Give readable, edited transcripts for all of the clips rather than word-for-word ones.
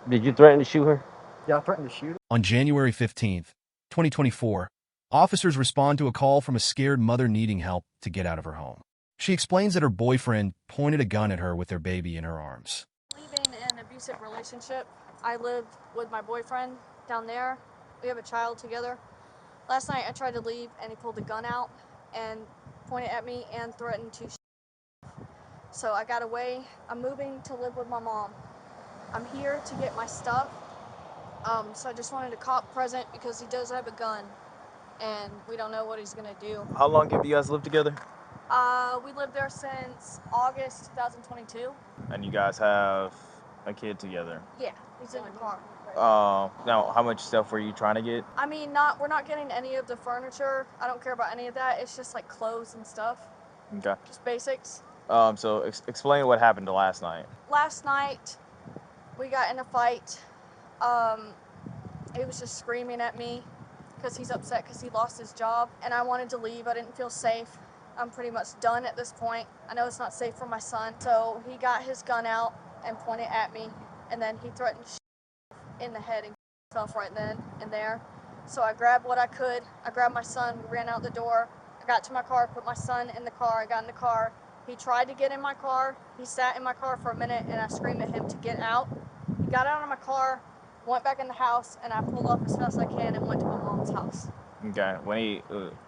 Did you threaten to shoot her? Yeah, I threatened to shoot her. On January 15th, 2024, officers respond to a call from a scared mother needing help to get out of her home. She explains that her boyfriend pointed a gun at her with their baby in her arms. Leaving an abusive relationship. I live with my boyfriend down there. We have a child together. Last night I tried to leave and he pulled a gun out and pointed at me and threatened to shoot. So I got away. I'm moving to live with my mom. I'm here to get my stuff. So I just wanted a cop present because he does have a gun and we don't know what he's gonna do. How long have you guys lived together? We lived there since August 2022. And you guys have a kid together. Yeah, he's in the car. Now, how much stuff were you trying to get? I mean, we're not getting any of the furniture. I don't care about any of that. It's just like clothes and stuff. Okay. Just basics. So explain what happened last night. Last night, we got in a fight. He was just screaming at me because he's upset because he lost his job. And I wanted to leave. I didn't feel safe. I'm pretty much done at this point. I know it's not safe for my son. So he got his gun out and pointed at me. And then he threatened to shoot in the head and himself right then and there. So I grabbed what I could. I grabbed my son. We ran out the door. I got to my car, put my son in the car. I got in the car. He tried to get in my car. He sat in my car for a minute and I screamed at him to get out. He got out of my car, went back in the house, and I pulled up as fast as I can and went to my mom's house. Okay.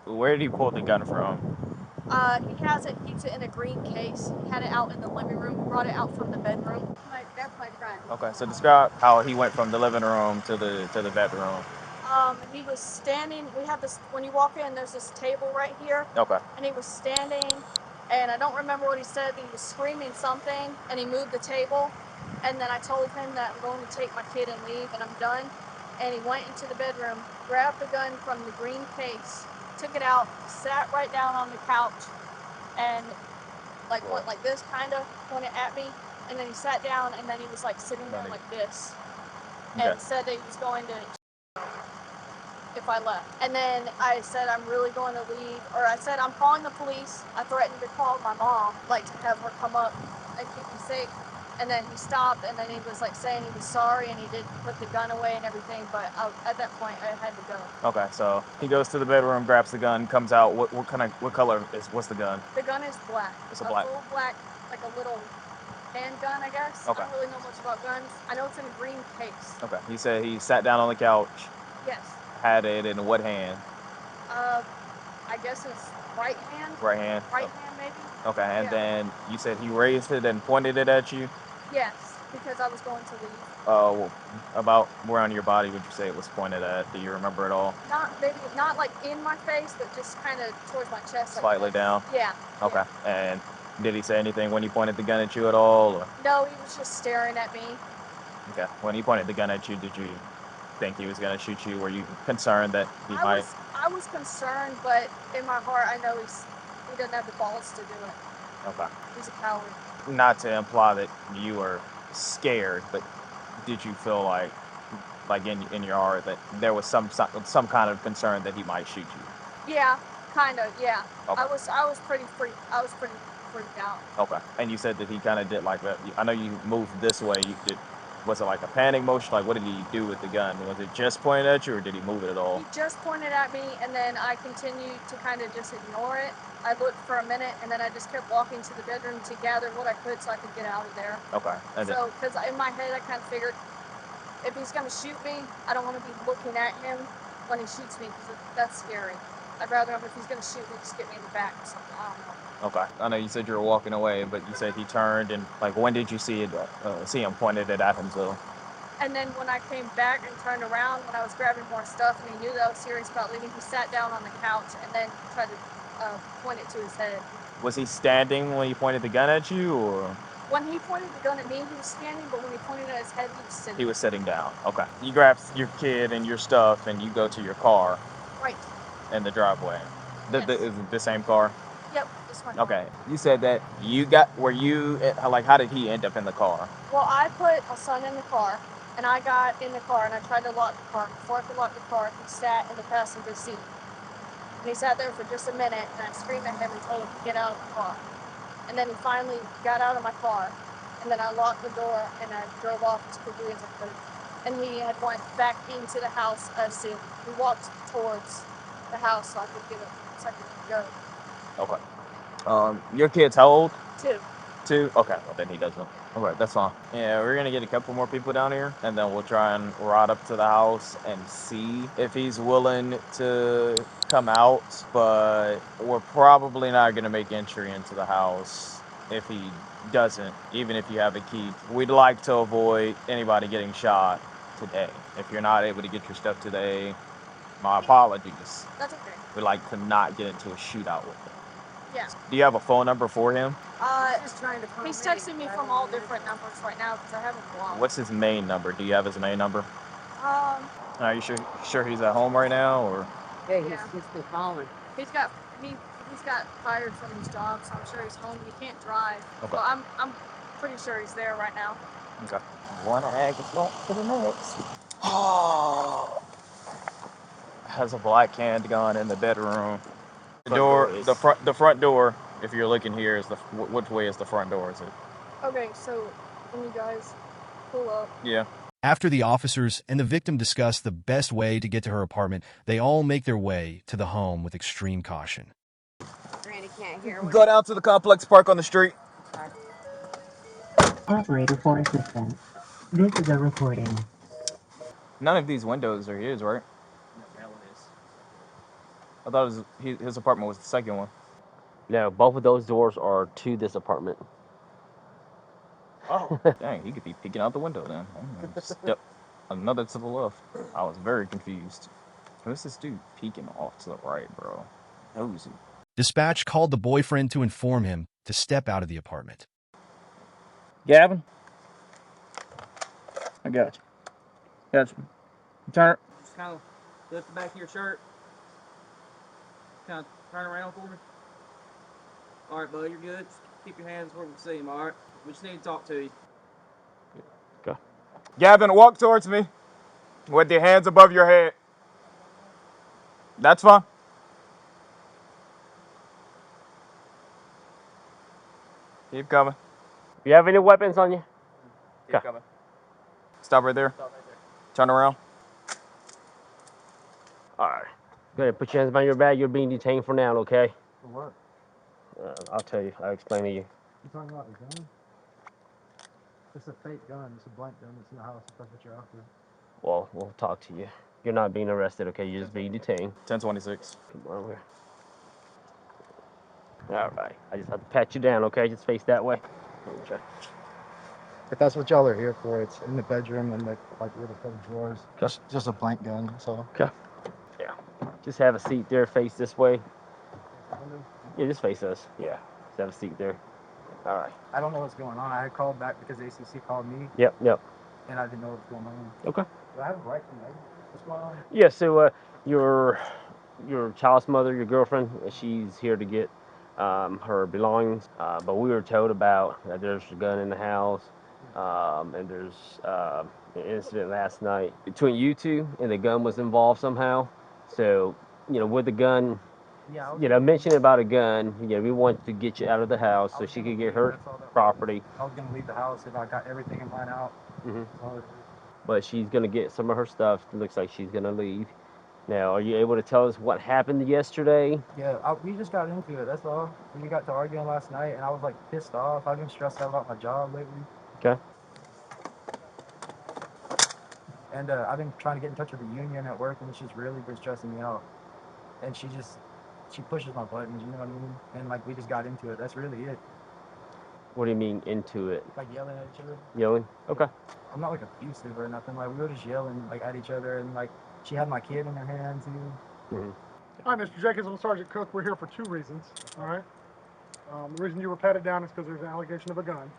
Where did he pull the gun from? He has it, keeps it in a green case. He had it out in the living room, brought it out from the bedroom. That's my friend. Okay. So describe how he went from the living room to the bedroom. He was standing. We have this, when you walk in, there's this table right here. Okay. And he was standing, and I don't remember what he said, but he was screaming something, and he moved the table. And then I told him that I'm going to take my kid and leave, and I'm done. And he went into the bedroom, grabbed the gun from the green case, took it out, sat right down on the couch, and went like this, kind of pointed at me. And then he sat down, and then he was like sitting there like this, and said that he was going to if I left. And then I said, I'm really going to leave, or I said, I'm calling the police. I threatened to call my mom, like to have her come up and keep me safe. And then he stopped, and then he was like saying he was sorry, and he did put the gun away and everything, but at that point, I had to go. Okay. So he goes to the bedroom, grabs the gun, comes out. What color what's the gun? The gun is black. It's a black. Full black, like a little handgun, I guess. Okay. I don't really know much about guns. I know it's in a green case. Okay. He said he sat down on the couch. Yes. Had it in what hand? I guess it's right hand. Right hand. Right hand, maybe. Okay. And Yeah. then you said he raised it and pointed it at you. Yes, because I was going to leave. About where on your body would you say it was pointed at? Do you remember it all? Not like in my face, but just kind of towards my chest. Slightly like down? Yeah. Okay. Yeah. And did he say anything when he pointed the gun at you at all? Or? No, he was just staring at me. Okay. When he pointed the gun at you, did you think he was going to shoot you? Were you concerned that he might? I was concerned, but in my heart, I know he doesn't have the balls to do it. Okay. He's a coward. Not to imply that you were scared, but did you feel like in your heart that there was some kind of concern that he might shoot you? Yeah, kind of. Yeah. Okay. I was pretty freaked out. Okay. And you said that he kind of did like that. I know you moved this way. Was it like a panic motion? Like, what did he do with the gun? Was it just pointed at you, or did he move it at all? He just pointed at me, and then I continued to kind of just ignore it. I looked for a minute, and then I just kept walking to the bedroom to gather what I could so I could get out of there. Okay. So, because in my head, I kind of figured, if he's going to shoot me, I don't want to be looking at him when he shoots me, because that's scary. I'd rather him, if he's going to shoot me, just get me in the back or something. I don't know. Okay. I know you said you were walking away, but you said he turned, and like, when did you see him pointed it at him? So. And then when I came back and turned around, when I was grabbing more stuff, and he knew that I was serious about leaving, he sat down on the couch and then tried to point it to his head. Was he standing when he pointed the gun at you, or? When he pointed the gun at me, he was standing, but when he pointed at his head, he was sitting. He was sitting down. Okay. You grab your kid and your stuff, and you go to your car. Right. In the driveway. Yes. Is it the same car? Yep, this one. Okay. You said that how did he end up in the car? Well, I put my son in the car, and I got in the car, and I tried to lock the car. Before I could lock the car, he sat in the passenger seat. And he sat there for just a minute, and I screamed at him and told him to get out of the car. And then he finally got out of my car, and then I locked the door and I drove off as quickly as I could. And he had went back into the house as soon. He walked towards the house so I could get a second go. Okay. Your kid's how old? 2. 2? Okay, well then he doesn't. Alright, that's fine. Yeah, we're gonna get a couple more people down here, and then we'll try and ride up to the house and see if he's willing to come out, but we're probably not gonna make entry into the house if he doesn't, even if you have a key. We'd like to avoid anybody getting shot today. If you're not able to get your stuff today, my apologies. That's okay. We'd like to not get into a shootout with him. Yeah. Do you have a phone number for him? He's texting me from all different numbers right now because I haven't blocked. What's his main number? Do you have his main number? Um, Are you sure he's at home right now, or? Hey, Yeah. he's been calling. he's got fired from his job, so I'm sure he's home. He can't drive. Okay. So I'm pretty sure he's there right now. Okay. One egg is going to the next. Oh. Has a black handgun in the bedroom. The front door. If you're looking here, is which way is the front door? Is it? Okay, so when you guys pull up. Yeah. After the officers and the victim discuss the best way to get to her apartment, they all make their way to the home with extreme caution. Randy can't hear. Go down to the complex, park on the street. Operator for assistance. This is a recording. None of these windows are his, right? That one is. I thought his apartment was the second one. No, both of those doors are to this apartment. Oh, dang, he could be peeking out the window then. Step another to the left. I was very confused. Who's this dude peeking off to the right, bro? Nosy. Dispatch called the boyfriend to inform him to step out of the apartment. Gavin? I got you. Got you. Turn. Just kind of lift the back of your shirt. Kind of turn around for me. All right, bud, you're good. Just keep your hands where we can see them, all right? We just need to talk to you. Okay. Gavin, walk towards me with your hands above your head. That's fine. Keep coming. You have any weapons on you? Keep coming. Stop right there. Turn around. All right. Go ahead. Put your hands behind your back. You're being detained for now, okay? For what? I'll tell you. I'll explain to you. You talking about the gun? It's a fake gun. It's a blank gun. It's in the house. If that's what you're after. Well, we'll talk to you. You're not being arrested, okay? You're just being detained. 1026. Come on over here. All right. I just have to pat you down, okay? Just face that way. Okay. If that's what y'all are here for, it's in the bedroom and like where the cupboard drawers. Okay. Just a blank gun. So. Okay. Yeah. Just have a seat there. Face this way. Yeah, just face us. Yeah. Just have a seat there. All right. I don't know what's going on. I had called back because ACC called me. Yep. And I didn't know what's going on. Okay. Do I have a right to know what's going on? Yeah, so your child's mother, your girlfriend, she's here to get her belongings. But we were told about that there's a gun in the house, and there's an incident last night between you two, and the gun was involved somehow. So, with the gun, mentioning about a gun, we want to get you out of the house so she could get her property. I was gonna leave the house if I got everything in line out. Mhm. But she's gonna get some of her stuff. It looks like she's gonna leave. Now, are you able to tell us what happened yesterday? Yeah, we just got into it. That's all. We got to arguing last night, and I was like pissed off. I've been stressed out about my job lately. Okay. And I've been trying to get in touch with the union at work, and it's just really been stressing me out. And she pushes my buttons, you know what I mean? And like we just got into it. That's really it. What do you mean into it? Like yelling at each other. Yelling? Okay. I'm not like abusive or nothing. Like we were just yelling like at each other, and like she had my kid in her hands. Mm-hmm. Hi, Mr. Jenkins. I'm Sergeant Cook. We're here for 2 reasons. All right. The reason you were patted down is because there's an allegation of a gun.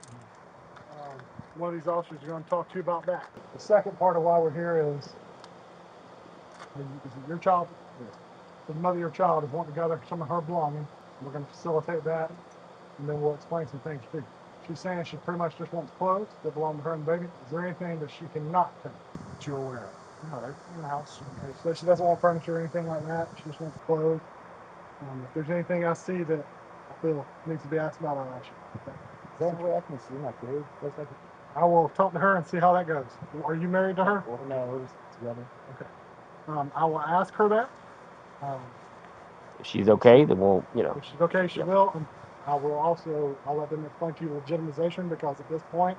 One of these officers is going to talk to you about that. The second part of why we're here is your child, the mother of your child is wanting to gather some of her belongings. We're going to facilitate that, and then we'll explain some things to you. She's saying she pretty much just wants clothes that belong to her and the baby. Is there anything that she cannot take that you're aware of? No, they're in the house. Okay, so she doesn't want furniture or anything like that. She just wants clothes. If there's anything I see that I feel needs to be asked about, I'll ask you. Okay. that way I can see my kids? I will talk to her and see how that goes. Are you married to her? No, we're just together. Okay. I will ask her that. Um, If she's okay, then we'll, if she's okay, she will. And I will also, I'll let them explain to you legitimization because at this point,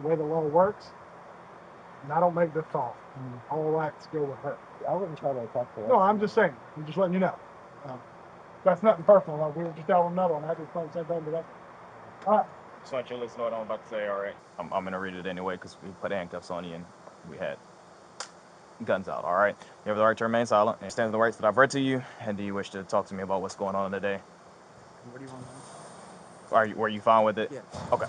the way the law works, and I don't make this call. All acts go with her. I wouldn't try to attack her. No, I'm just saying. I'm just letting you know. That's nothing personal. Like, we were just out on another one. I had to explain the same thing today. All right. Just want you to listen to what I'm about to say, all right? I'm going to read it anyway because we put handcuffs on you and we had guns out, all right? You have the right to remain silent and stand the rights that I've read to you. And do you wish to talk to me about what's going on today? What do you want to know? Were you fine with it? Yeah. Okay.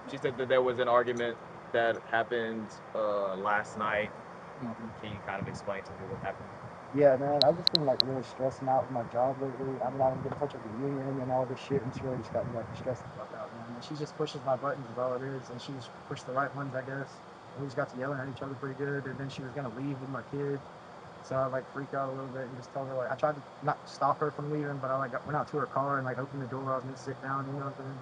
She said that there was an argument that happened last night. Can you kind of explain to me what happened? Yeah, man, I've just been like really stressing out with my job lately. I'm not even in touch with the union and all this shit, and she really just got me like stressed the fuck out, man. And she just pushes my buttons is all it is, and she's pushed the right ones, I guess. And we just got to yelling at each other pretty good, and then she was gonna leave with my kid. So I like freaked out a little bit and just told her like I tried to not stop her from leaving, but I like went out to her car and like opened the door. I was gonna sit down, you know what I'm saying?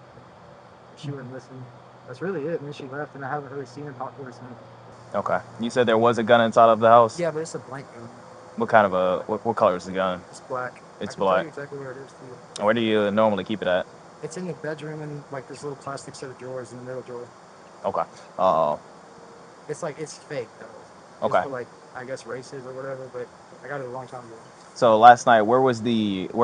She wouldn't listen. That's really it. And then she left, and I haven't really seen her talk to her since. Okay. You said there was a gun inside of the house? Yeah, but it's a blank gun. What kind of what color is the gun? It's black. It's I can tell black. you exactly where it is too. Where do you normally keep it at? It's in the bedroom and like this little plastic set of drawers in the middle drawer. Okay. It's like it's fake though. Okay. Just for like I guess races or whatever, but I got it a long time ago. So last night, where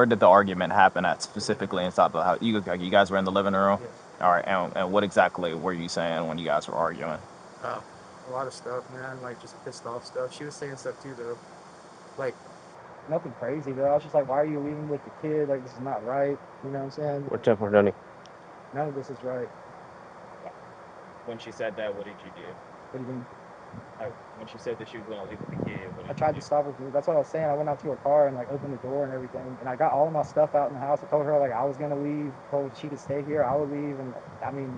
did the argument happen at specifically inside the house? You guys were in the living room? Yeah. All right. And what exactly were you saying when you guys were arguing? A lot of stuff, man. Like just pissed off stuff. She was saying stuff too though. Like nothing crazy though. I was just like, why are you leaving with the kid? Like this is not right. You know what I'm saying? we're 10 for Donnie. None of this is right. When she said that, what did you do? What do you mean? When she said that she was going to leave with the kid, I tried to stop her. That's what I was saying. I went out to her car and like opened the door and everything, and I got all of my stuff out in the house. I told her like I was gonna leave. Told her she could stay here. I would leave, and I mean,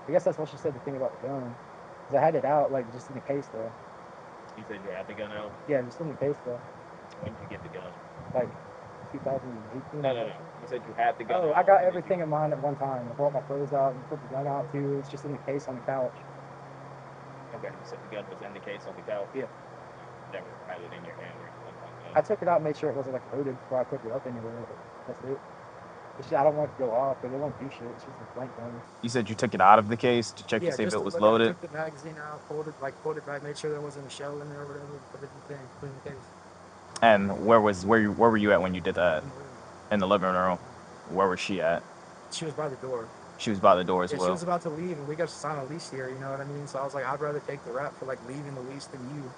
I guess that's what she said. The thing about the gun, because I had it out like just in the case though. You said you had the gun out? Yeah, just in the case though. When did you get the gun? Like 2018. No. You said you had the gun. Oh, I got everything in mine at one time. I brought my clothes out and put the gun out too. It's just in the case on the couch. Okay, you said the gun was in the case on the couch? Yeah. Never had it in your hand or anything like I that? took it out and made sure it wasn't like loaded before I picked it up anywhere. But that's it. It's just, I don't want it to go off, but it won't do shit. It's just a blank gun. You said you took it out of the case to check to see if it was loaded? Took the magazine out, pulled it back, made sure there wasn't a shell in there or whatever, put it in the case. And where were you at when you did that? In the living room. Where was she at? She was by the door. She was by the door as Yeah, well. she was about to leave, and we got to sign a lease here. You know what I mean? So I was like, I'd rather take the rap for like leaving the lease than you.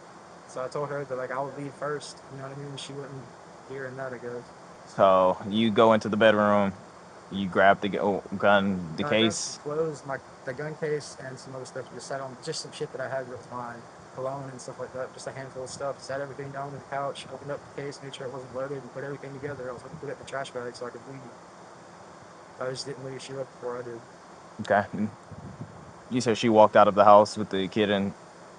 So I told her that like I would leave first. You know what I mean? She wouldn't hear in that, I guess. So you go into the bedroom, you grab the gun, the case. Clothes, the gun case, and some other stuff. Just set on just some shit that I had that was mine, cologne and stuff like that. Just a handful of stuff. Set everything down on the couch. Opened up the case, made sure it wasn't loaded, and put everything together. I was going to put it in the trash bag so I could leave. I just didn't leave. She left before I did. Okay. You said she walked out of the house with the kid and.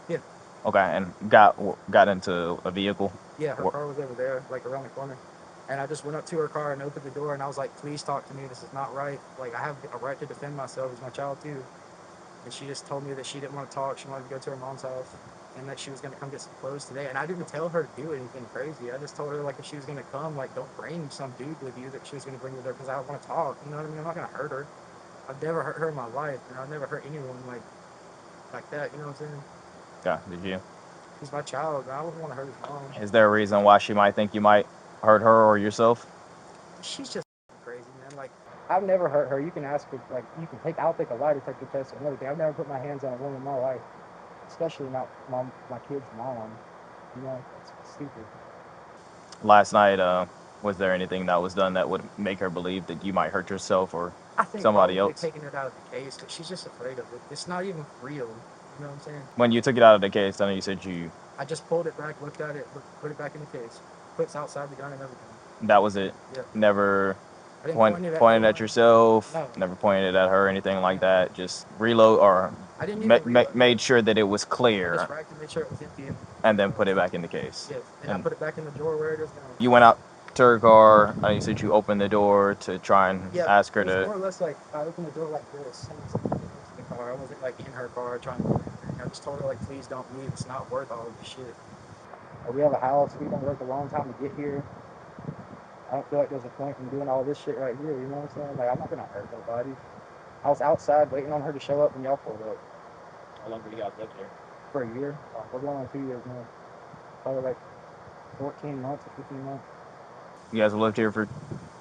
Yeah. Okay, and got into a vehicle. Yeah, her car was over there, like around the corner. And I just went up to her car and opened the door, and I was like, please talk to me. This is not right. Like, I have a right to defend myself as my child, too. And she just told me that she didn't want to talk. She wanted to go to her mom's house, and that she was going to come get some clothes today. And I didn't tell her to do anything crazy. I just told her, like, if she was going to come, like, don't bring some dude with you that she was going to bring with her because I don't want to talk. You know what I mean? I'm not going to hurt her. I've never hurt her in my life, and I've never hurt anyone like that. You know what I'm saying? Yeah, did you? He's my child. I wouldn't want to hurt his mom. Is there a reason why she might think you might hurt her or yourself? She's just crazy, man. Like, I've never hurt her. You can ask her, like, I'll take a lie detector test and everything. I've never put my hands on a woman in my life, especially not my kid's mom. You know, it's stupid. Last night, was there anything that was done that would make her believe that you might hurt yourself or somebody else? Taking it out of the case, but she's just afraid of it. It's not even real. You know what I'm saying? When you took it out of the case, I know you said I just pulled it back, looked at it, put it back in the case. Puts outside the gun and everything. That was it? Yeah. Never pointed at yourself? No. Never pointed at her or anything like that? Just reload or I didn't even made sure that it was clear? I just racked and made sure it was empty. And then put it back in the case? Yes. And I put it back in the drawer where it is now. You went out to her car. I know you said you opened the door to try and Yeah, ask her it was to. more or less like I opened the door like this and I went into the car. I wasn't like in her car trying to do anything. I just told her like, please don't leave. It's not worth all of this shit. We have a house. We've been working a long time to get here. I don't feel like there's a point in doing all this shit right here. You know what I'm saying? Like I'm not gonna hurt nobody. I was outside waiting on her to show up when y'all pulled up. How long have you guys lived here? For a year. We're going on 2 years now. Probably like 14 months or 15 months. You guys have lived here for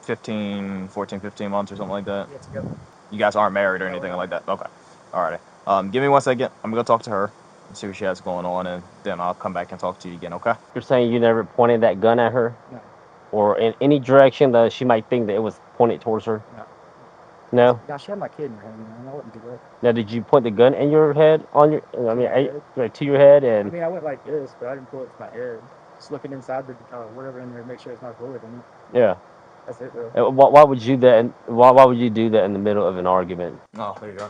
15 months or something like that. Yeah, together. You guys aren't married or No, we're anything not like that. Okay. Alrighty. Give me 1 second. I'm gonna talk to her and see what she has going on, and then I'll come back and talk to you again. Okay? You're saying you never pointed that gun at her, No, or in any direction that she might think that it was pointed towards her? no. No. Yeah, she had my kid in her hand, man. I wouldn't do that. Now, did you point the gun in your head on your? I mean, my head. like to your head, I and mean, I went like this, but I didn't pull it to my head. Just looking inside the whatever in there, make sure it's not a bullet in it. yeah. That's it, though. And why would you that? Why would you do that in the middle of an argument? Oh, there you go.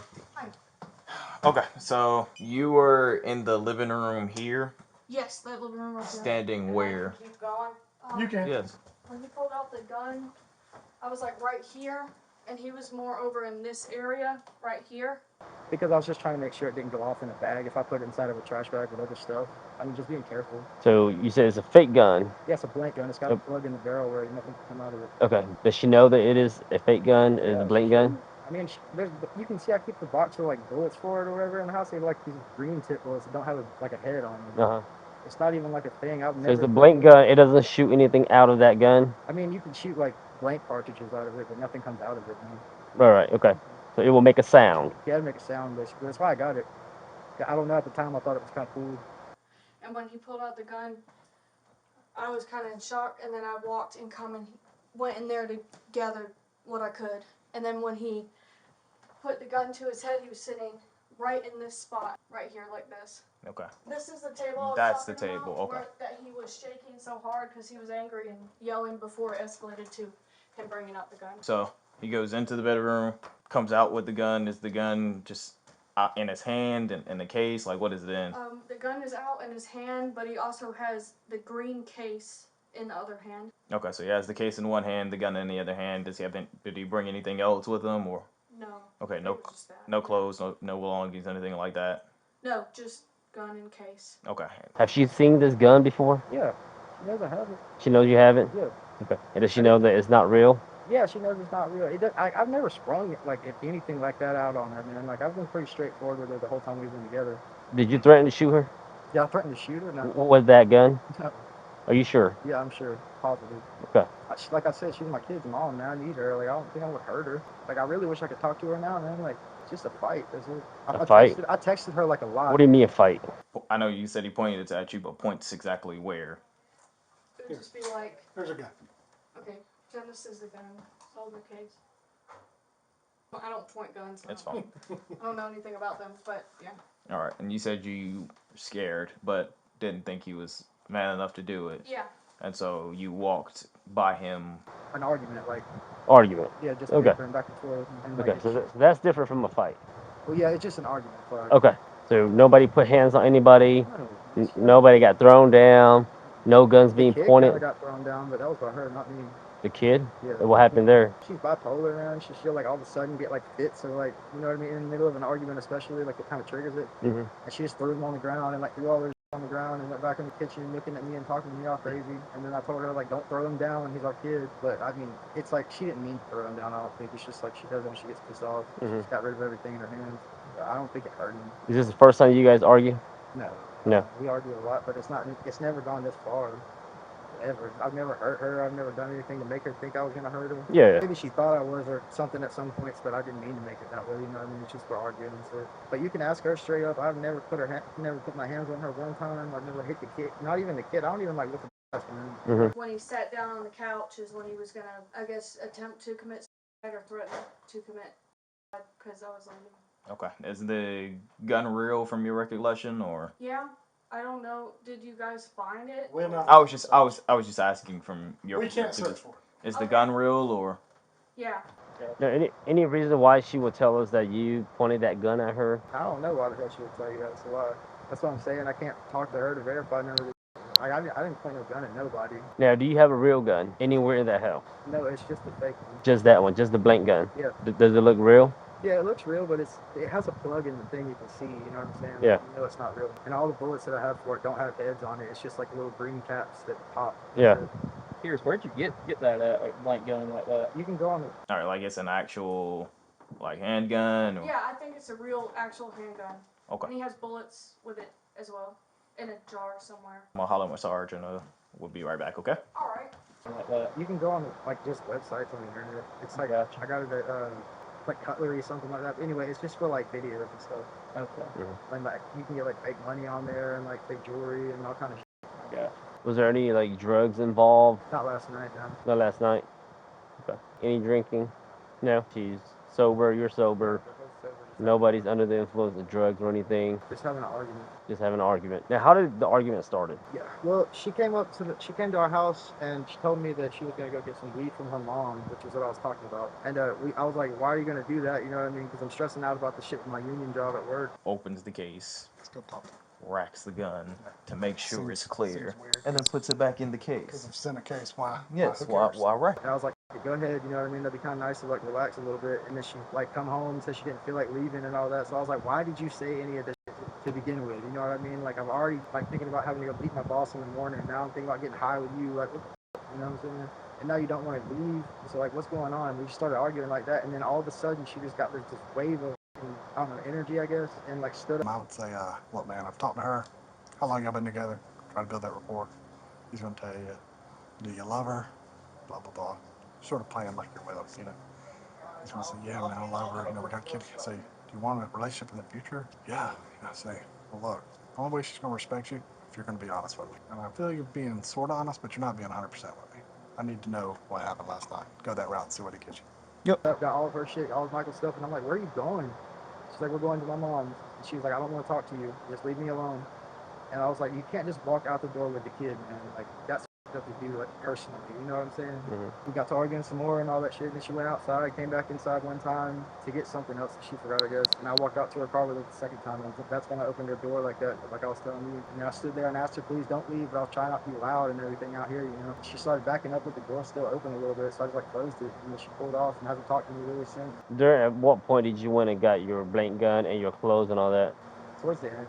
Okay, so you were in the living room here, Yes, that living room right there. standing And I where? can keep going. You can. Yes. When he pulled out the gun, I was like right here, and he was more over in this area right here. Because I was just trying to make sure it didn't go off in a bag if I put it inside of a trash bag with other stuff. I mean, just being careful. So you said it's a fake gun. Yeah, it's a blank gun. It's got a plug in the barrel where nothing can come out of it. Okay. Does she know that it is a fake gun? It is a blank gun? I mean, you can see I keep the box with like bullets for it or whatever in the house. They have like these green tip bullets that don't have like a head on them. Uh huh. It's not even like a thing. I've So never. it's a blank gun. It doesn't shoot anything out of that gun. I mean, you can shoot like blank cartridges out of it, but nothing comes out of it. Man. All right. Okay. So it will make a sound. Yeah, it'd make a sound, basically. That's why I got it. I don't know, at the time I thought it was kind of cool. And when he pulled out the gun, I was kind of in shock, and then I walked and went in there to gather what I could. And then when he put the gun to his head, he was sitting right in this spot, right here, like this. Okay. This is the table I was That's the talking table, about, okay. that he was shaking so hard because he was angry and yelling before it escalated to him bringing out the gun. So he goes into the bedroom, comes out with the gun. Is the gun just in his hand and in the case? Like, what is it in? The gun is out in his hand, but he also has the green case in the other hand. Okay, so he has the case in one hand, the gun in the other hand. Does he have? Did he bring anything else with him, or? No. Okay, It was just that. no clothes, no belongings, anything like that. No, just gun in case. Okay. Have she seen this gun before? Yeah, she knows I have it. She knows you have it? Yeah. Okay. And does she know that it's not real? Yeah, she knows it's not real. I've never sprung like anything like that out on her, man. Like I've been pretty straightforward with her the whole time we've been together. Did you threaten to shoot her Yeah, I threatened to shoot her. No. with that gun? No. Are you sure? Yeah, I'm sure, positive. Okay. Like I said, she's my kid's mom, man. I need her. Like I don't think I would hurt her. Like I really wish I could talk to her now, man. Like just a fight. That's it. A fight? I texted her like a lot. What do you mean a fight? I know you said he pointed it at you, but points exactly where? It would just be like, There's a gun. okay, then this is the gun. Hold the case. I don't point guns. It's fine. I don't know anything about them, but yeah. All right, and you said you were scared, but didn't think he was man enough to do it. Yeah. And so you walked by him. An argument, like Argument. yeah, just Okay. bickering back and forth. And like, Okay. So that's different from a fight. well, yeah, it's just an argument. Like, Okay. So nobody put hands on anybody. no, Nobody got thrown down. No guns being the kid pointed. kind of got thrown down, but that was by her, not me. The kid? Yeah. What happened there? She's bipolar, man. She'll like all of a sudden get like fits or like, you know what I mean, in the middle of an argument, especially like it kind of triggers it. Mm-hmm. And she just threw him on the ground and like threw all her on the ground and went back in the kitchen looking at me and talking to me all crazy. And then I told her like, don't throw him down. He's our kid. But I mean, it's like she didn't mean to throw him down. I don't think it's just like she does when she gets pissed off. She just got rid of everything in her hands. I don't think it hurt him. Is this the first time you guys argue? No. No. We argue a lot, but it's never gone this far. Ever. I've never hurt her. I've never done anything to make her think I was gonna hurt her. Yeah. Maybe she thought I was or something at some points, but I didn't mean to make it that way. You know what I mean? It's just for arguing and stuff. But you can ask her straight up. I've never never put my hands on her one time. I've never hit the kid. Not even the kid. I don't even like what the man. When he sat down on the couch is when he was gonna, I guess, attempt to commit suicide or threaten to commit suicide because I was leaving. Okay. Is the gun real from your recollection, or? Yeah. I don't know. Did you guys find it? We're not. I was just asking from your We can't perspective. search for it. Is the gun real, or? Yeah. Now, any reason why she would tell us that you pointed that gun at her? I don't know why the hell she would tell you that's a lie. That's what I'm saying. I can't talk to her to verify none of this. Like, I didn't point no gun at nobody. Now, do you have a real gun anywhere in that house? No, it's just a fake one. Just that one, just the blank gun. Yeah. Does it look real? Yeah, it looks real, but it has a plug in the thing you can see. You know what I'm saying? Yeah. You know it's not real. And all the bullets that I have for it don't have heads on it. It's just like little green caps that pop. Yeah. Here's where'd you get that at, like blank gun like that? You can go on the. All right, like it's an actual, like handgun. Or... Yeah, I think it's a real actual handgun. Okay. And he has bullets with it as well, in a jar somewhere. I'm gonna holler at my sergeant. We'll be right back. Okay. All right. Like that. You can go on like just websites on the internet. It's like Gotcha. I got it at like cutlery something like that. But anyway, it's just for like videos and stuff. Okay. And like you can get like fake money on there and like fake jewelry and all kind of. Gotcha. Was there any like drugs involved? Not last night, no. Not last night. Okay. Any drinking? No. She's sober. You're sober. Nobody's under the influence of drugs or anything. Just having an argument. Just having an argument. Now, how did the argument started? Yeah. Well, she came to our house and she told me that she was gonna go get some weed from her mom, which is what I was talking about. And I was like, why are you gonna do that? You know what I mean? Because I'm stressing out about the shit with my union job at work. Opens the case, Let's go talk to her. racks the gun to make sure Seems- it's clear, seems weird. and then puts it back in the Because case. if it's in a case, why? Yes. Who Why? cares? Why rack? And I was like, go ahead, you know what I mean? That'd be kind of nice to like relax a little bit. And then she like come home and said she didn't feel like leaving and all that. So I was like, why did you say any of this to begin with? You know what I mean? Like I'm already like thinking about having to go meet my boss in the morning. And now I'm thinking about getting high with you. Like, what the you know what I'm saying? And now you don't want to leave. So like, what's going on? We just started arguing like that. And then all of a sudden she just got this wave of, I don't know, energy, I guess. And like stood up. I would say, look, man, I've talked to her. How long y'all been together? Trying to build that rapport. He's going to tell you, do you love her? Blah, blah, blah. Sort of playing like you're with us, you know. He's going to say, yeah, man, I love her. You know, we got kids. You can say, do you want a relationship in the future? Yeah. You know, say, well, look, the only way she's going to respect you if you're going to be honest with me. And I feel you're being sort of honest, but you're not being 100% with me. I need to know what happened last night. Go that route and see what he gets you. Got all of her shit, all of Michael's stuff. And I'm like, where are you going? She's like, we're going to my mom's. And she was like, I don't want to talk to you. Just leave me alone. And I was like, you can't just walk out the door with the kid, man. Like, that's stuff to do, like, personally. You know what I'm saying? We got to arguing some more and all that shit. And she went outside, came back inside one time to get something else that she forgot, I guess. And I walked out to her car with her the second time. And that's when I opened her door like that, like I was telling you. And I stood there and asked her, please don't leave. But I was trying not to be loud and everything out here, you know. She started backing up with the door still open a little bit. So I just, like, closed it. And then she pulled off and hasn't talked to me really since. At what point did you went and got your blank gun and your clothes and all that? Towards the end.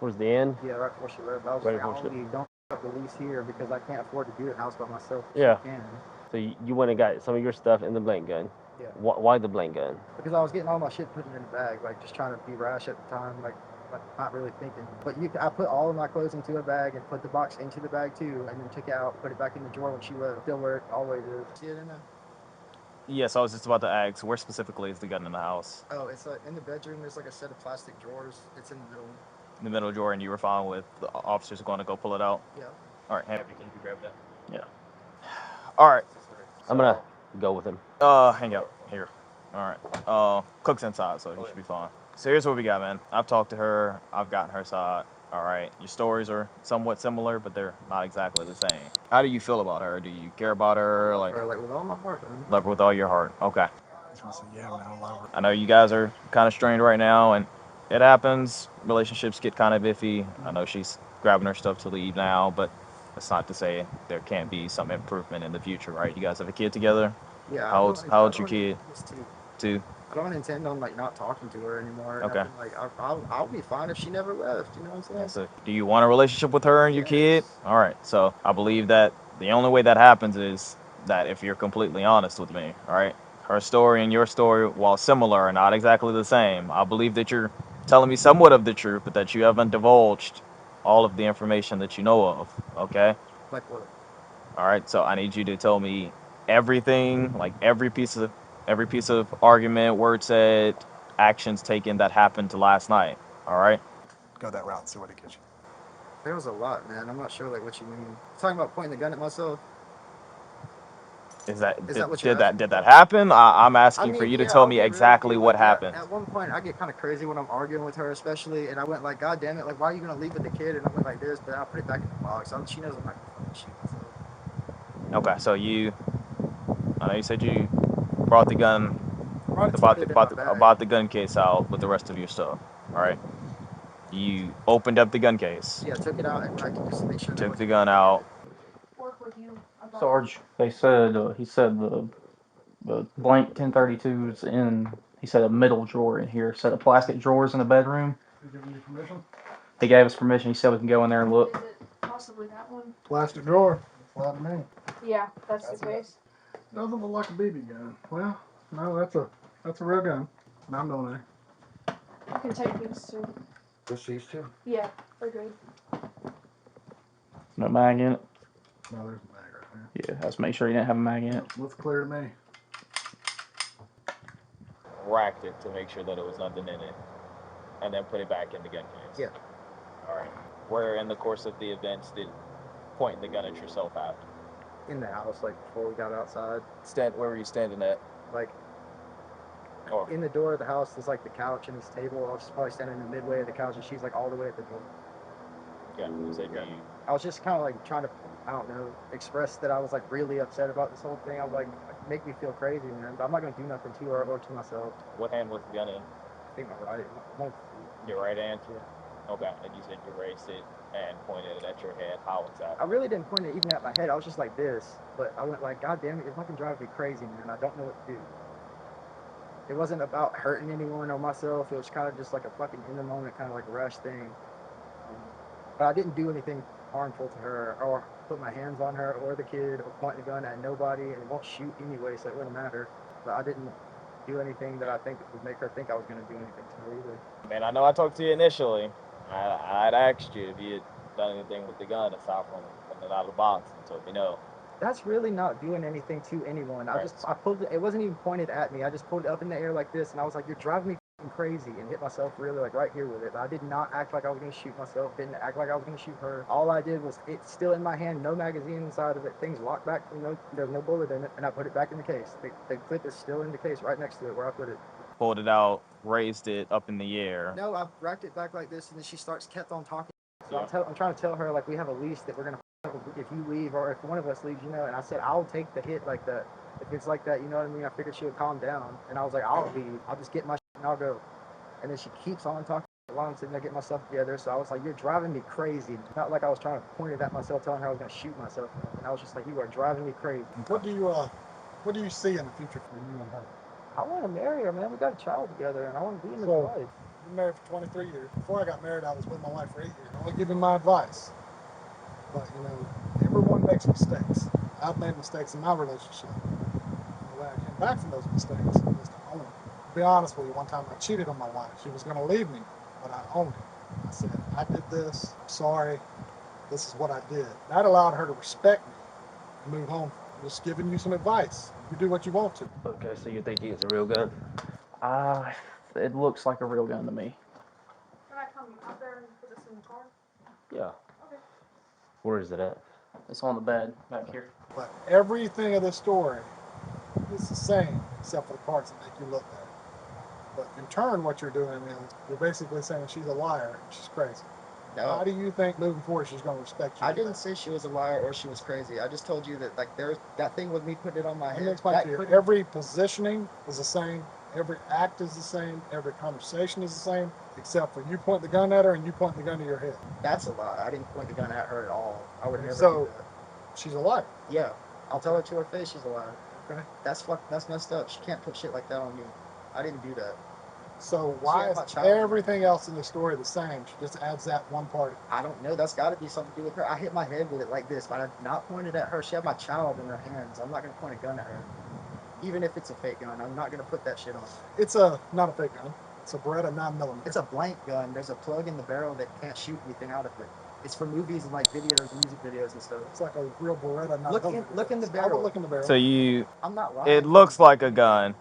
Towards the end? Yeah, right before she left. I was Right like, before I she- don't leave. Don't up the lease here because I can't afford to do it house by myself. Yeah. I can. So you went and got some of your stuff in the blank gun. Yeah. Why the blank gun? Because I was getting all my shit put in the bag, like just trying to be rash at the time, like not really thinking. But I put all of my clothes into a bag and put the box into the bag too, and then took it out, put it back in the drawer when she left. Still where it always is. See it in there? Yes, I was just about to ask, where specifically is the gun in the house? Oh, it's in the bedroom. There's like a set of plastic drawers. It's in the middle. In the middle drawer, and you were fine with the officers going to go pull it out? Yeah. All right, Can you grab that? yeah. All right, I'm gonna go with him. hang out here. All right, Cook's inside, so he should be fine. So here's what we got, man. I've talked to her. I've gotten her side. All right, your stories are somewhat similar, but they're not exactly the same. How do you feel about her? Do you care about her? Like with all my heart, man. love her with all your heart? Okay. He's going to say, yeah, man, I love her. I know you guys are kind of strained right now, and it happens. Relationships get kind of iffy. I know she's grabbing her stuff to leave now, but that's not to say there can't be some improvement in the future, right? You guys have a kid together? Yeah. How old's your kid? It's two. Two? I don't intend on like not talking to her anymore. Okay. Nothing. Like I'll be fine if she never left. You know what I'm saying? Yeah, so do you want a relationship with her and your kid? Yes. All right. So I believe that the only way that happens is that if you're completely honest with me, all right? Her story and your story, while similar, are not exactly the same. I believe that you're telling me somewhat of the truth, but that you haven't divulged all of the information that you know of. Okay? Like what? All right. So I need you to tell me everything, like every piece of argument, word said, actions taken that happened to last night. All right? Go that route and see what he gets you. There was a lot, man. I'm not sure like what you mean. Talking about pointing the gun at myself. Is that what you're did that happen? I'm asking I for mean, you to yeah, tell I'll me be real exactly with you, what like, happened. At one point, I get kind of crazy when I'm arguing with her, especially, and I went like, God damn it, like, why are you gonna leave with the kid? And I went like this, but I'll put it back in the box. She knows I'm not gonna fucking shoot myself. Okay, so I know you said you brought the gun, Brought it to put it in my bag. about the gun case out with the rest of your stuff. All right. You opened up the gun case. Yeah, took it out and I can just make sure. Took the gun out. Work with you about Sarge, they said he said the blank 1032 is in. He said a middle drawer in here. Set of plastic drawers in the bedroom. You giving you permission? He gave us permission. He said we can go in there and look. Is it possibly that one? Plastic drawer. That's loud to me. Yeah, that's That's the it. case. Doesn't look like a BB gun. Well, no, that's a real gun. I'm doing it. You can take these too. Just these two. Yeah, they're good. No mag in it. No, there's a mag right there. Yeah, let's make sure he didn't have a mag in it. Looks clear to me. Racked it to make sure that it was nothing in it, and then put it back in the gun case. Yeah. All right. Where in the course of the events did pointing the gun at yourself at? In the house, like before we got outside. Where were you standing at? Like Or in the door of the house is like the couch and this table. I was probably standing in the midway of the couch and she's like all the way at the door. yeah, you said you. I was just kind of like trying to, I don't know, express that I was like really upset about this whole thing. I was like, make me feel crazy, man. But I'm not gonna do nothing to her or to myself. What hand was the gun in? I think my right. Your right hand. Okay, and you said you raised it and pointed it at your head. How was that? I really didn't point it even at my head. I was just like this, but I went like, God damn it, you're fucking driving me crazy, man. I don't know what to do. It wasn't about hurting anyone or myself. It was kind of just like a fucking in the moment kind of like rush thing. But I didn't do anything harmful to her or put my hands on her or the kid or point the gun at nobody, and it won't shoot anyway, so it wouldn't matter. But I didn't do anything that I think would make her think I was going to do anything to her either. Man, I know I talked to you initially. I'd asked you if you had done anything with the gun aside from putting it out of the box, and told me no. That's really not doing anything to anyone. Right. I pulled it. It wasn't even pointed at me. I just pulled it up in the air like this, and I was like, "You're driving me fucking crazy," and hit myself really like right here with it. But I did not act like I was gonna shoot myself. Didn't act like I was gonna shoot her. All I did was it's still in my hand, no magazine inside of it. Things locked back. There's no bullet in it, and I put it back in the case. The clip is still in the case right next to it where I put it. Pulled it out, raised it up in the air. No, I racked it back like this, and then she kept on talking. So Yeah. I'm trying to tell her like we have a lease that we're gonna if you leave or if one of us leaves, and I said I'll take the hit like that. If it's like that, you know what I mean? I figured she would calm down, and I was like, I'll leave. I'll just get my shit and I'll go. And then she keeps on talking while I'm sitting there getting myself together. So I was like, you're driving me crazy. Not like I was trying to point it at myself, telling her I was gonna shoot myself. And I was just like, you are driving me crazy. What do you see in the future for you and her? I want to marry her, man. We got a child together, and I want to be in this So- life. Been married for 23 years. Before I got married, I was with my wife for 8 years. I only give you my advice. But, everyone makes mistakes. I've made mistakes in my relationship. And the way I came back from those mistakes was to own it. To be honest with you, one time I cheated on my wife. She was going to leave me, but I owned it. I said, I did this. I'm sorry. This is what I did. That allowed her to respect me and move on. I'm just giving you some advice. You do what you want to. Okay, so you think it's a real gun? It looks like a real gun to me. Can I come out there and put this in the car? Yeah. Okay. Where is it at? It's on the bed back here. But everything of this story is the same except for the parts that make you look bad. But in turn, what you're doing is you're basically saying she's a liar and she's crazy. How do you think moving forward she's going to respect you? I didn't say she was a liar or she was crazy. I just told you that there's that thing with me putting it on my Let head. me explain to you. Every positioning is the same. Every act is the same. Every conversation is the same, except for you point the gun at her and you point the gun to your head. That's a lie. I didn't point the gun at her at all. I would never So- do that. She's a liar. Yeah, I'll tell her to her face she's a liar. Okay. That's messed up. She can't put shit like that on me. I didn't do that. So why had is my child. everything else in the story the same? She just adds that one part. I don't know. That's got to be something to do with her. I hit my head with it like this, but I did not point it at her. She had my child in her hands. I'm not going to point a gun at her. Even if it's a fake gun, I'm not going to put that shit on her. It's not a fake gun. It's a Beretta 9mm. It's a blank gun. There's a plug in the barrel that can't shoot anything out of it. It's for movies and like videos, music videos and stuff. It's like a real Beretta 9mm. Look in the I barrel. would look in the barrel. So you, I'm not lying. it looks like a gun.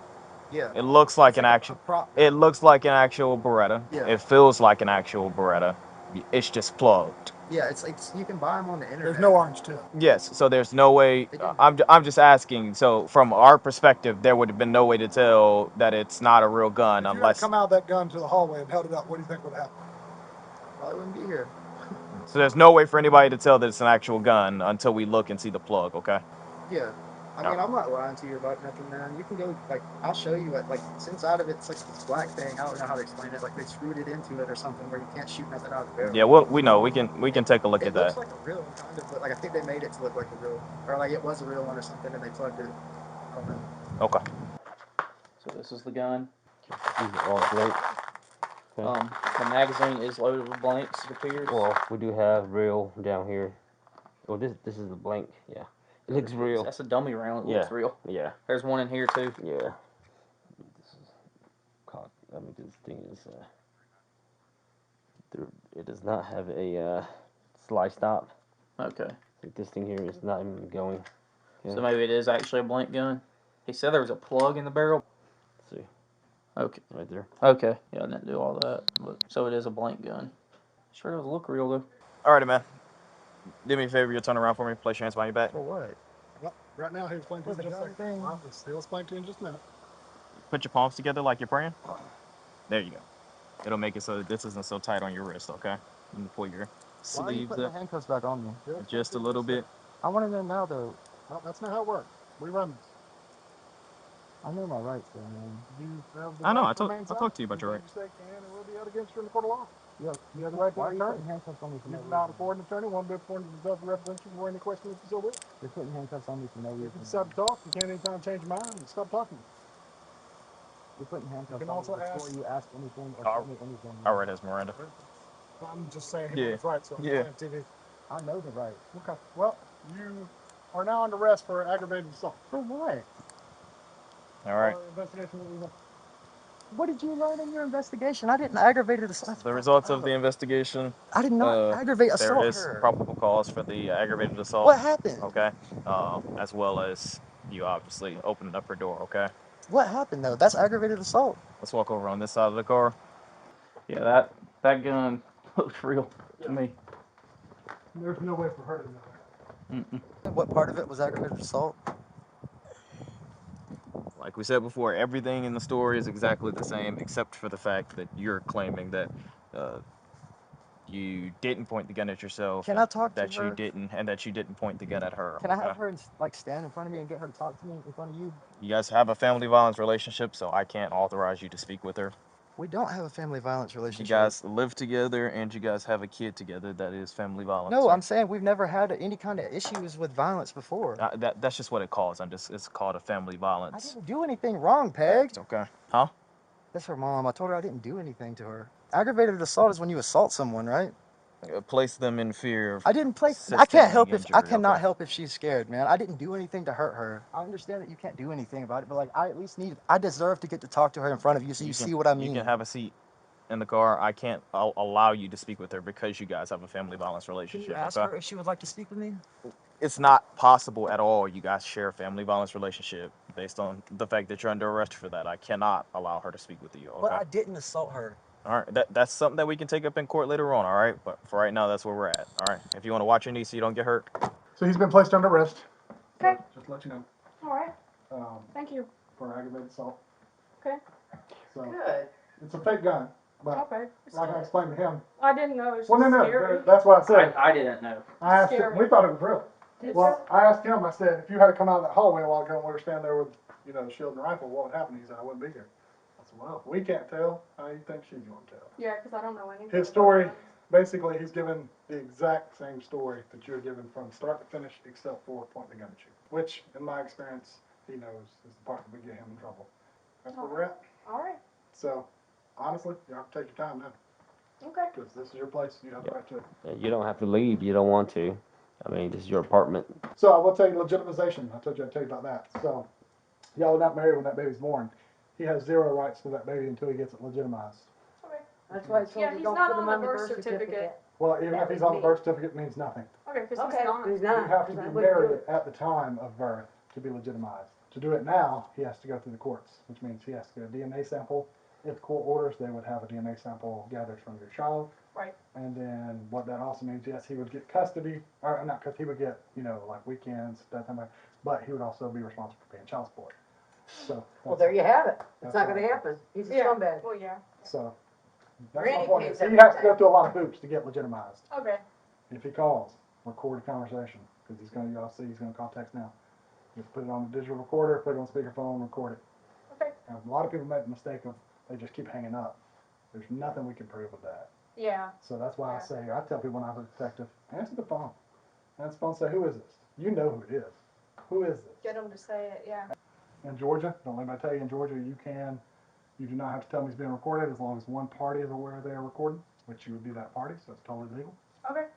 Yeah. It looks like It's an a actual. prop. It looks like an actual Beretta. Yeah. It feels like an actual Beretta. It's just plugged. Yeah, it's you can buy them on the internet. There's no orange tip. Yes. So there's no way. I'm just asking. So from our perspective, there would have been no way to tell that it's not a real gun If you had unless. come out of that gun to the hallway and held it up, what do you think would happen? Probably wouldn't be here. So there's no way for anybody to tell that it's an actual gun until we look and see the plug. Okay. Yeah. I mean, I'm not lying to you about nothing, man. You can go, like, I'll show you it. Like, inside of it, it's like this black thing. I don't know how to explain it. Like, they screwed it into it or something where you can't shoot nothing out of the barrel. Yeah, well, we know. We can take a look at It looks that. like a real one, kind of, but, like, I think they made it to look like a real one. Or, like, it was a real one or something, and they plugged it. I don't know. Okay. So this is the gun. These are all blank. Okay. The magazine is loaded with blanks, it appears. Well, we do have real down here. Oh, this is the blank. Yeah, it looks real. That's a dummy round. It Yeah. looks real. Yeah. There's one in here too. Yeah. This is called. I mean, this thing is. It does not have a slide stop. Okay. Like this thing here is not even going. Yeah. So maybe it is actually a blank gun. He said there was a plug in the barrel. Let's see. Okay. Right there. Okay. Yeah, I didn't do all that. But so it is a blank gun. Sure does look real though. Alrighty, man. Do me a favor. You'll turn around for me. Place your hands behind your back. For what? Well, right now, he explained to you just a second. He'll explain to you in just a minute. Put your palms together like you're praying. There you go. It'll make it so that this isn't so tight on your wrist, okay? You can pull your Why are you sleeves putting the up handcuffs back on me? just a little bit. I want to know now, though. Well, that's not how it works. We run this. I know my rights, though, man. You have the I know. right I to remain talked to you about silent. your right. You say can and will be held against you in the court of law. Yeah, You have the right to why are an you attorney. putting handcuffs on me for You no cannot reason? afford an attorney. One bit for the judge represents you for any question that you so wish. You're putting handcuffs on me for no If you reason. decide to talk, you can't anytime change your mind and stop talking. You're putting handcuffs can on me also before ask- you ask anything or All tell me anything. all right, Esmeralda. I'm just saying he Yeah. was right, so I'm Yeah. saying TV. I know the rights. Okay. Well, you are now under arrest for aggravated assault. For what? All right. Investigation will be done. What did you learn in your investigation? I didn't aggravate assault. The results of the investigation. I did not aggravate There assault is her. probable cause for the aggravated assault. What happened? Okay. As well as you obviously opening up her door. Okay. What happened though? That's aggravated assault. Let's walk over on this side of the car. Yeah, that gun looks real to me. There's no way for her to know that. What part of it was aggravated assault? Like we said before, everything in the story is exactly the same, except for the fact that you're claiming that you didn't point the gun at yourself. Can I talk to that her? you didn't, and that you didn't point the gun at her. Can I have her like stand in front of me and get her to talk to me in front of you? You guys have a family violence relationship, so I can't authorize you to speak with her. We don't have a family violence You relationship. guys live together, and you guys have a kid together. That is family violence. No, right? I'm saying we've never had any kind of issues with violence before. That's just what it calls. It's called a family I violence. didn't do anything wrong, Peg. Okay. Huh? That's her mom. I told her I didn't do anything to her. Aggravated assault is when you assault someone, right? Place them in fear of. I didn't place. I can't help if I injury, cannot okay? help if she's scared, man. I didn't do anything to hurt her. I understand that you can't do anything about it, but like I at least need. I deserve to get to talk to her in front of you, so you see what I mean. You can have a seat in the car. I can't allow you to speak with her because you guys have a family violence Can relationship. you ask okay? her if she would like to speak with me? It's not possible at all. You guys share a family violence relationship based on the fact that you're under arrest for that. I cannot allow her to speak with you. Okay. But I didn't assault her. All right. That's something that we can take up in court later on. All right. But for right now, that's where we're at. All right. If you want to watch your niece so you don't get hurt. So he's been placed under arrest. Okay. Just to let you know. All right. Um, Thank you. for aggravated assault. Okay. So Good. it's a fake gun, but Okay. like I explained to him. I didn't know. It was Well, just no, scary. that's what I said. I didn't know. I asked him. Scary. We thought it was real. It's- Well, I asked him. I said, if you had to come out of that hallway a while ago and we were standing there with, the shield and rifle, what would happen? He said, I wouldn't be here. I said, well, we can't tell. How do you think she's going to tell? Yeah, because I don't know anything. His about story, that. basically, he's given the exact same story that you're given from start to finish, except for pointing the gun at you. Which, in my experience, he knows is the part that would get him in trouble. That's where we're at. All right. So, honestly, you have to take your time now. Okay. Because this is your place. You have the right to it. You don't have to leave. You don't want to. I mean, this is your apartment. So, I will tell you legitimization. I told you I'd tell you about that. So, y'all are not married when that baby's born. He has zero rights to that baby until he gets it legitimized. Okay. That's why I told Yeah, you he's don't not put him on on the the birth certificate. Well, even That if he's was on the me. birth certificate, it means nothing. Okay, because Okay, he's not. he's You not. have to I be wouldn't do married it. at the time of birth to be legitimized. To do it now, he has to go through the courts, which means he has to get a DNA sample. If court orders, they would have a DNA sample gathered from your child. Right. And then what that also means, yes, he would get custody, or not custody, he would get, like weekends, that time, but he would also be responsible for paying child support. So. Well, there you have it. It's That's not gonna right. happen. He's a Yeah. scumbag. Well, yeah. So, that's my Granny point. pays Is he everything. has to go through a lot of hoops to get legitimized. Okay. If he calls, record a conversation, because he's gonna, y'all see, he's gonna call text now. Just put it on the digital recorder, put it on speakerphone, record it. Okay. Now, a lot of people make the mistake of they just keep hanging up. There's nothing we can prove with that. Yeah. So that's why Yeah. I say, I tell people when I was a detective, answer the phone. Answer the phone and say, who is this? You know who it is. Who is this? Get them to say it, yeah. In Georgia, don't let anybody tell you, in Georgia, you do not have to tell me it's being recorded as long as one party is aware they are recording, which you would be that party, so it's totally legal. Okay.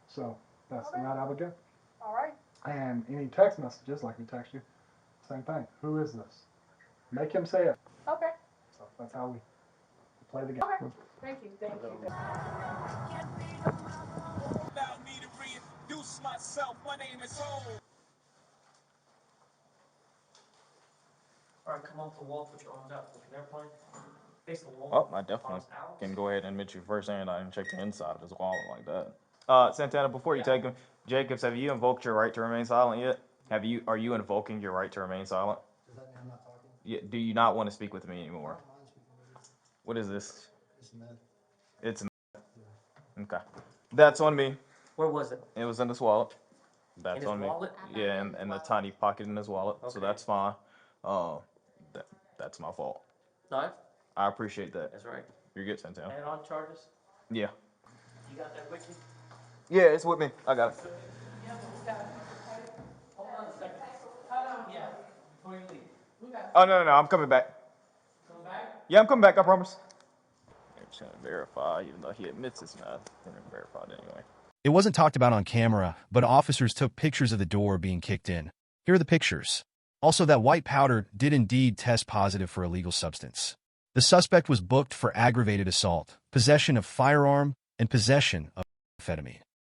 So that's the Okay. route I would go. All right. And any text messages, like we text you, same thing. Who is this? Make him say it. Okay. So that's how we play the game. Okay. Thank you. Thank you. Allow me to reintroduce myself. My name is Hov. All right, come off the wall, put your arms out, like an airplane. Face the wall. Oh, I definitely Arms out. can go ahead and admit you first, and I didn't check the inside of his wallet like that. Santana, before you take him, Jacobs, have you invoked your right to remain silent yet? Are you invoking your right to remain silent? Does that mean I'm not talking? Yeah, do you not want to speak with me I anymore? don't mind speaking with you. What is this? It's meth. It's Yeah. okay. That's on me. Where was it? It was in his wallet. That's In his on me. wallet? Yeah, and the tiny pocket in his wallet. So Okay. that's fine. Uh, that's my fault. No, I appreciate that. that's right. You're good, Santana. And on charges? Yeah. You got that with you? Yeah, it's with me. I got it. Hold on a second. Hold on, yeah, before you leave. Oh no, I'm coming back. Come back? Yeah, I'm coming back. I promise. I'm just gonna verify, even though he admits it's not. We're gonna verify it anyway. It wasn't talked about on camera, but officers took pictures of the door being kicked in. Here are the pictures. Also, that white powder did indeed test positive for illegal substance. The suspect was booked for aggravated assault, possession of firearm, and possession of amphetamine.